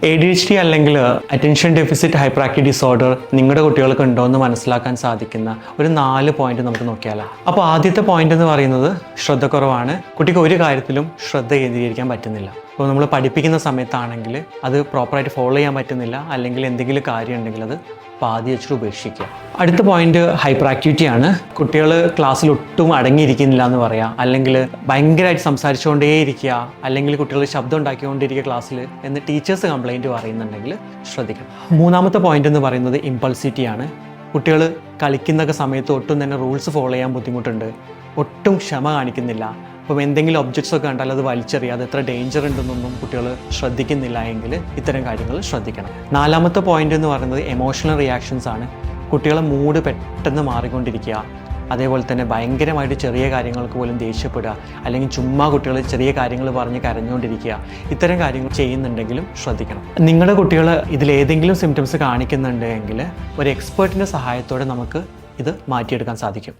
ADHD അല്ലെങ്കിൽ attention deficit hyper activity disorder നിങ്ങളുടെ കുട്ടികൾക്ക് ഉണ്ടോ എന്ന് മനസ്സിലാക്കാൻ സാധിക്കുന്ന ഒരു 4 പോയിന്റ് നമുക്ക് നോക്കിയാലോ. അപ്പോൾ ആദ്യത്തെ പോയിന്റ് എന്ന് പറയുന്നത് ശ്രദ്ധക്കുറവാണ്. കുട്ടിക്ക് ഒരു കാര്യത്തിലും ശ്രദ്ധ കേന്ദ്രീകരിക്കാൻ പറ്റുന്നില്ല. അപ്പോൾ നമ്മൾ പഠിപ്പിക്കുന്ന സമയത്താണെങ്കിൽ അത് പ്രോപ്പറായിട്ട് ഫോളോ ചെയ്യാൻ പറ്റുന്നില്ല, അല്ലെങ്കിൽ എന്തെങ്കിലും കാര്യം ഉണ്ടെങ്കിൽ അത് പാതി വെച്ചിട്ട് ഉപേക്ഷിക്കുക. അടുത്ത പോയിന്റ് ഹൈപ്പർ ആക്ടിവിറ്റി ആണ്. കുട്ടികൾ ക്ലാസ്സിൽ ഒട്ടും അടങ്ങിയിരിക്കുന്നില്ല എന്ന് പറയാം, അല്ലെങ്കിൽ ഭയങ്കരമായിട്ട് സംസാരിച്ചുകൊണ്ടേയിരിക്കുക, അല്ലെങ്കിൽ കുട്ടികൾ ശബ്ദം ഉണ്ടാക്കിക്കൊണ്ടിരിക്കുക ക്ലാസ്സിൽ എന്ന് ടീച്ചേഴ്സ് കംപ്ലൈൻറ്റ് പറയുന്നുണ്ടെങ്കിൽ ശ്രദ്ധിക്കണം. മൂന്നാമത്തെ പോയിന്റ് എന്ന് പറയുന്നത് ഇമ്പൾസിറ്റി ആണ്. കുട്ടികൾ കളിക്കുന്ന സമയത്ത് ഒട്ടും തന്നെ റൂൾസ് ഫോളോ ചെയ്യാൻ ബുദ്ധിമുട്ടുണ്ട്, ഒട്ടും ക്ഷമ കാണിക്കുന്നില്ല. അപ്പം എന്തെങ്കിലും ഒബ്ജക്ട്സ് ഒക്കെ കണ്ടാൽ അത് വലിച്ചെറിയാതെ എത്ര ഡേഞ്ചർ ഉണ്ടെന്നൊന്നും കുട്ടികൾ ശ്രദ്ധിക്കുന്നില്ല എങ്കിൽ ഇത്തരം കാര്യങ്ങൾ ശ്രദ്ധിക്കണം. നാലാമത്തെ പോയിന്റ് എന്ന് പറയുന്നത് എമോഷണൽ റിയാക്ഷൻസ് ആണ്. കുട്ടികളെ മൂഡ് പെട്ടെന്ന് മാറിക്കൊണ്ടിരിക്കുക, അതേപോലെ തന്നെ ഭയങ്കരമായിട്ട് ചെറിയ കാര്യങ്ങൾക്ക് പോലും ദേഷ്യപ്പെടുക, അല്ലെങ്കിൽ ചുമ്മാ കുട്ടികൾ ചെറിയ കാര്യങ്ങൾ പറഞ്ഞ് കരഞ്ഞുകൊണ്ടിരിക്കുക, ഇത്തരം കാര്യങ്ങൾ ചെയ്യുന്നുണ്ടെങ്കിലും ശ്രദ്ധിക്കണം. നിങ്ങളുടെ കുട്ടികൾ ഇതിലേതെങ്കിലും സിംറ്റംസ് കാണിക്കുന്നുണ്ടെങ്കിൽ ഒരു എക്സ്പേർട്ടിൻ്റെ സഹായത്തോടെ നമുക്ക് ഇത് മാറ്റിയെടുക്കാൻ സാധിക്കും.